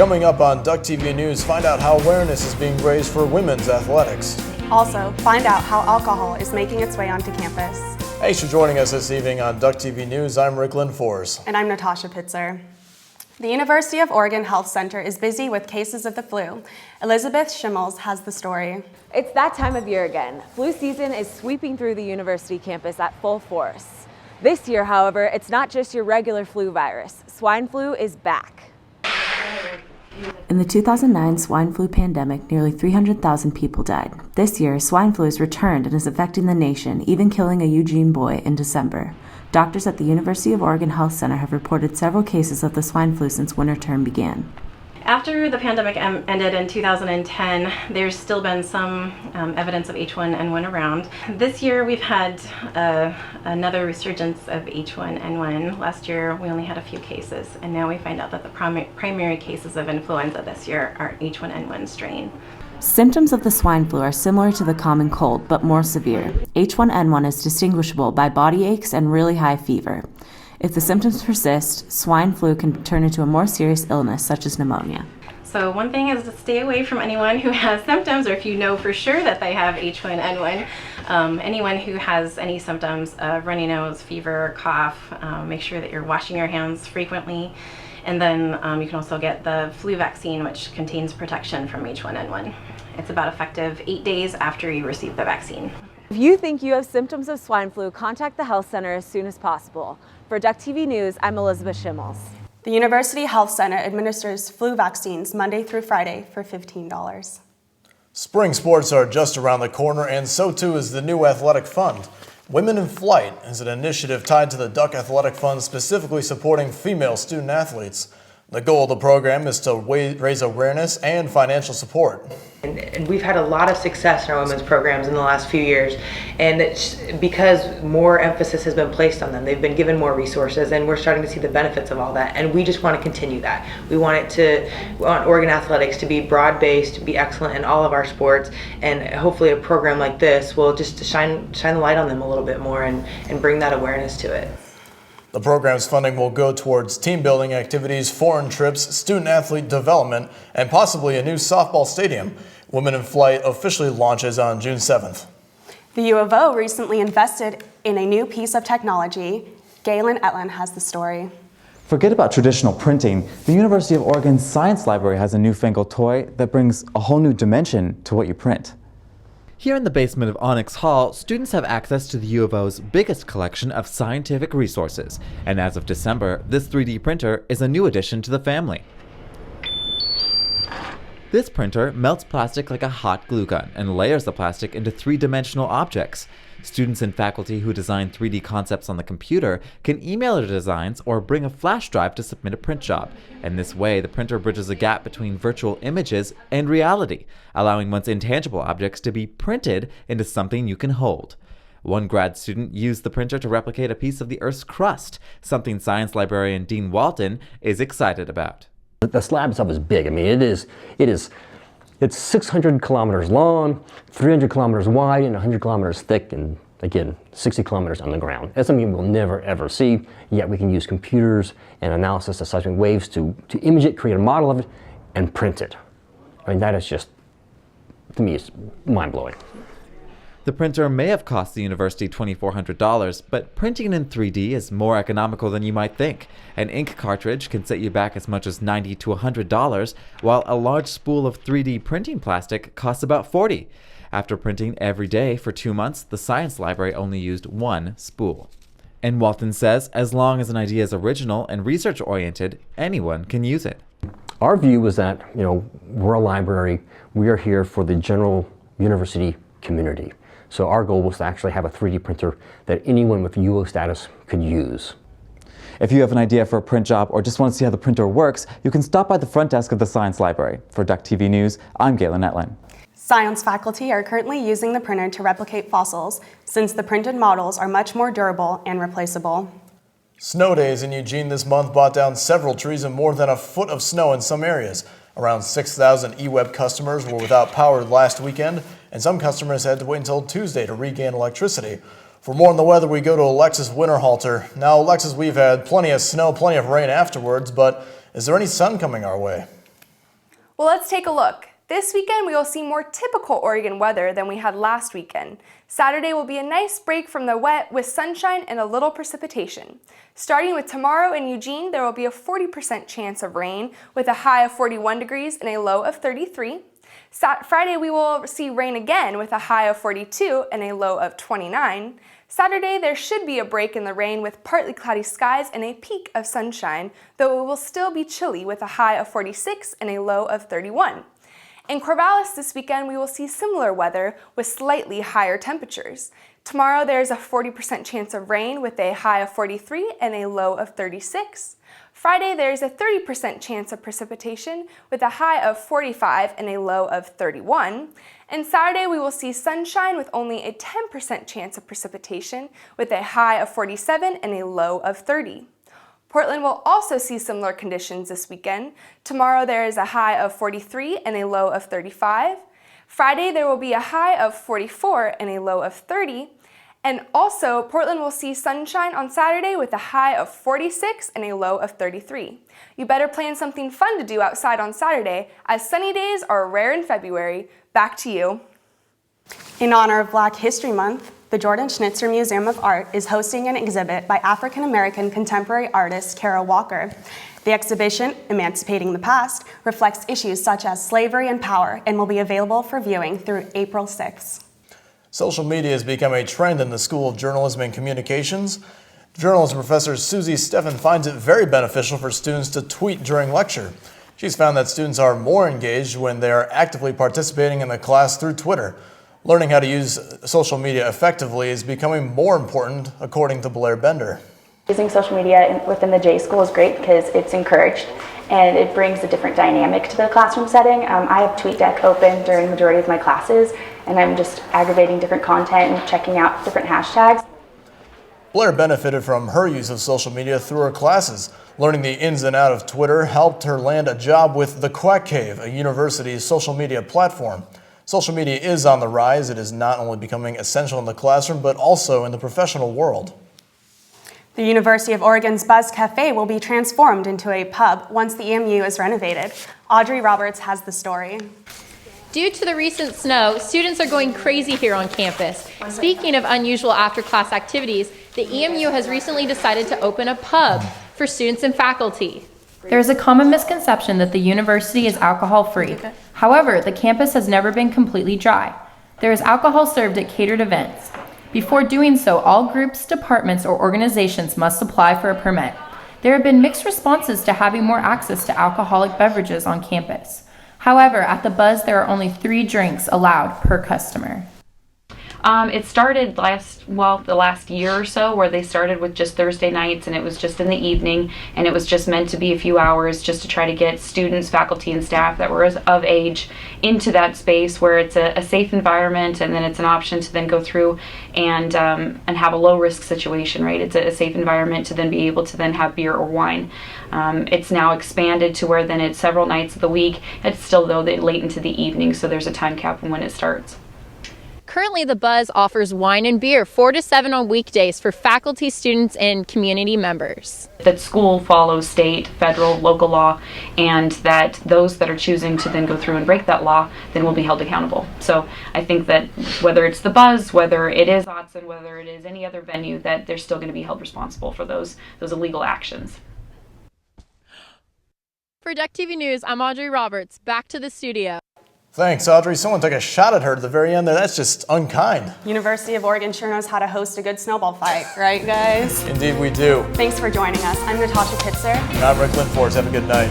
Coming up on Duck TV News, find out how awareness is being raised for women's athletics. Also, find out how alcohol is making its way onto campus. Thanks for joining us this evening on Duck TV News. I'm Rick Lindfors. And I'm Natasha Pitzer. The University of Oregon Health Center is busy with cases of the flu. Elizabeth Schimmels has the story. It's that time of year again. Flu season is sweeping through the university campus at full force. This year, however, it's not just your regular flu virus. Swine flu is back. In the 2009 swine flu pandemic, nearly 300,000 people died. This year, swine flu has returned and is affecting the nation, even killing a Eugene boy in December. Doctors at the University of Oregon Health Center have reported several cases of the swine flu since winter term began. After the pandemic ended in 2010, there's still been some evidence of H1N1 around. This year we've had another resurgence of H1N1. Last year we only had a few cases, and now we find out that the primary cases of influenza this year are H1N1 strain. Symptoms of the swine flu are similar to the common cold, but more severe. H1N1 is distinguishable by body aches and really high fever. If the symptoms persist, swine flu can turn into a more serious illness, such as pneumonia. So one thing is to stay away from anyone who has symptoms, or if you know for sure that they have H1N1. Anyone who has any symptoms of runny nose, fever, cough, make sure that you're washing your hands frequently. And then you can also get the flu vaccine, which contains protection from H1N1. It's about effective 8 days after you receive the vaccine. If you think you have symptoms of swine flu, contact the health center as soon as possible. For Duck TV News, I'm Elizabeth Schimmels. The University Health Center administers flu vaccines Monday through Friday for $15. Spring sports are just around the corner, and so too is the new athletic fund. Women in Flight is an initiative tied to the Duck Athletic Fund, specifically supporting female student athletes. The goal of the program is to raise awareness and financial support. And we've had a lot of success in our women's programs in the last few years, and it's because more emphasis has been placed on them. They've been given more resources, and we're starting to see the benefits of all that, and we just want to continue that. We want Oregon Athletics to be broad-based, to be excellent in all of our sports, and hopefully a program like this will just shine the light on them a little bit more and bring that awareness to it. The program's funding will go towards team building activities, foreign trips, student athlete development, and possibly a new softball stadium. Women in Flight officially launches on June 7th. The U of O recently invested in a new piece of technology. Galen Etlin has the story. Forget about traditional printing. The University of Oregon's Science Library has a newfangled toy that brings a whole new dimension to what you print. Here in the basement of Onyx Hall, students have access to the U of O's biggest collection of scientific resources, and as of December, this 3D printer is a new addition to the family. This printer melts plastic like a hot glue gun and layers the plastic into three-dimensional objects. Students and faculty who design 3D concepts on the computer can email their designs or bring a flash drive to submit a print job. And this way, the printer bridges a gap between virtual images and reality, allowing once intangible objects to be printed into something you can hold. One grad student used the printer to replicate a piece of the Earth's crust, something science librarian Dean Walton is excited about. The slab itself is big. I mean, it's 600 kilometers long, 300 kilometers wide, and 100 kilometers thick, and again, 60 kilometers on the ground. That's something we'll never ever see, yet we can use computers and analysis of seismic waves to image it, create a model of it, and print it. I mean, that is just, to me, it's mind-blowing. The printer may have cost the university $2,400, but printing in 3D is more economical than you might think. An ink cartridge can set you back as much as $90 to $100, while a large spool of 3D printing plastic costs about $40. After printing every day for 2 months, the science library only used one spool. And Walton says as long as an idea is original and research-oriented, anyone can use it. Our view was that, we're a library, we are here for the general university community. So our goal was to actually have a 3D printer that anyone with UO status could use. If you have an idea for a print job or just want to see how the printer works, you can stop by the front desk of the Science Library. For Duck TV News, I'm Galen Etlin. Science faculty are currently using the printer to replicate fossils, since the printed models are much more durable and replaceable. Snow days in Eugene this month brought down several trees and more than a foot of snow in some areas. Around 6,000 eWeb customers were without power last weekend, and some customers had to wait until Tuesday to regain electricity. For more on the weather, we go to Alexis Winterhalter. Now, Alexis, we've had plenty of snow, plenty of rain afterwards, but is there any sun coming our way? Well, let's take a look. This weekend, we will see more typical Oregon weather than we had last weekend. Saturday will be a nice break from the wet with sunshine and a little precipitation. Starting with tomorrow in Eugene, there will be a 40% chance of rain with a high of 41 degrees and a low of 33. Friday, we will see rain again with a high of 42 and a low of 29. Saturday, there should be a break in the rain with partly cloudy skies and a peak of sunshine, though it will still be chilly with a high of 46 and a low of 31. In Corvallis this weekend, we will see similar weather with slightly higher temperatures. Tomorrow, there is a 40% chance of rain with a high of 43 and a low of 36. Friday, there is a 30% chance of precipitation with a high of 45 and a low of 31. And Saturday, we will see sunshine with only a 10% chance of precipitation with a high of 47 and a low of 30. Portland will also see similar conditions this weekend. Tomorrow, there is a high of 43 and a low of 35. Friday, there will be a high of 44 and a low of 30. And also, Portland will see sunshine on Saturday with a high of 46 and a low of 33. You better plan something fun to do outside on Saturday, as sunny days are rare in February. Back to you. In honor of Black History Month, the Jordan Schnitzer Museum of Art is hosting an exhibit by African-American contemporary artist Kara Walker. The exhibition, Emancipating the Past, reflects issues such as slavery and power and will be available for viewing through April 6th. Social media has become a trend in the School of Journalism and Communications. Journalism professor Susie Steffen finds it very beneficial for students to tweet during lecture. She's found that students are more engaged when they are actively participating in the class through Twitter. Learning how to use social media effectively is becoming more important, according to Blair Bender. Using social media within the J School is great because it's encouraged and it brings a different dynamic to the classroom setting. I have TweetDeck open during the majority of my classes, and I'm just aggregating different content and checking out different hashtags. Blair benefited from her use of social media through her classes. Learning the ins and outs of Twitter helped her land a job with the Quack Cave, a university's social media platform. Social media is on the rise. It is not only becoming essential in the classroom, but also in the professional world. The University of Oregon's Buzz Cafe will be transformed into a pub once the EMU is renovated. Audrey Roberts has the story. Due to the recent snow, students are going crazy here on campus. Speaking of unusual after-class activities, the EMU has recently decided to open a pub for students and faculty. There is a common misconception that the university is alcohol-free. However, the campus has never been completely dry. There is alcohol served at catered events. Before doing so, all groups, departments, or organizations must apply for a permit. There have been mixed responses to having more access to alcoholic beverages on campus. However, at the Buzz, there are only 3 drinks allowed per customer. It started the last year or so, where they started with just Thursday nights, and it was just in the evening, and it was just meant to be a few hours just to try to get students, faculty, and staff that were of age into that space where it's a safe environment, and then it's an option to then go through and have a low risk situation, right? It's a safe environment to then be able to then have beer or wine. It's now expanded to where then it's several nights of the week. It's still though late into the evening, so there's a time cap on when it starts. Currently, the Buzz offers wine and beer 4 to 7 on weekdays for faculty, students, and community members. That school follows state, federal, local law, and that those that are choosing to then go through and break that law then will be held accountable. So I think that whether it's the Buzz, whether it is Autzen, whether it is any other venue, that they're still going to be held responsible for those illegal actions. For Duck TV News, I'm Audrey Roberts. Back to the studio. Thanks, Audrey. Someone took a shot at her at the very end there. That's just unkind. University of Oregon sure knows how to host a good snowball fight, right, guys? Indeed we do. Thanks for joining us. I'm Natasha Pitzer. And I'm Rick Linfors. Have a good night.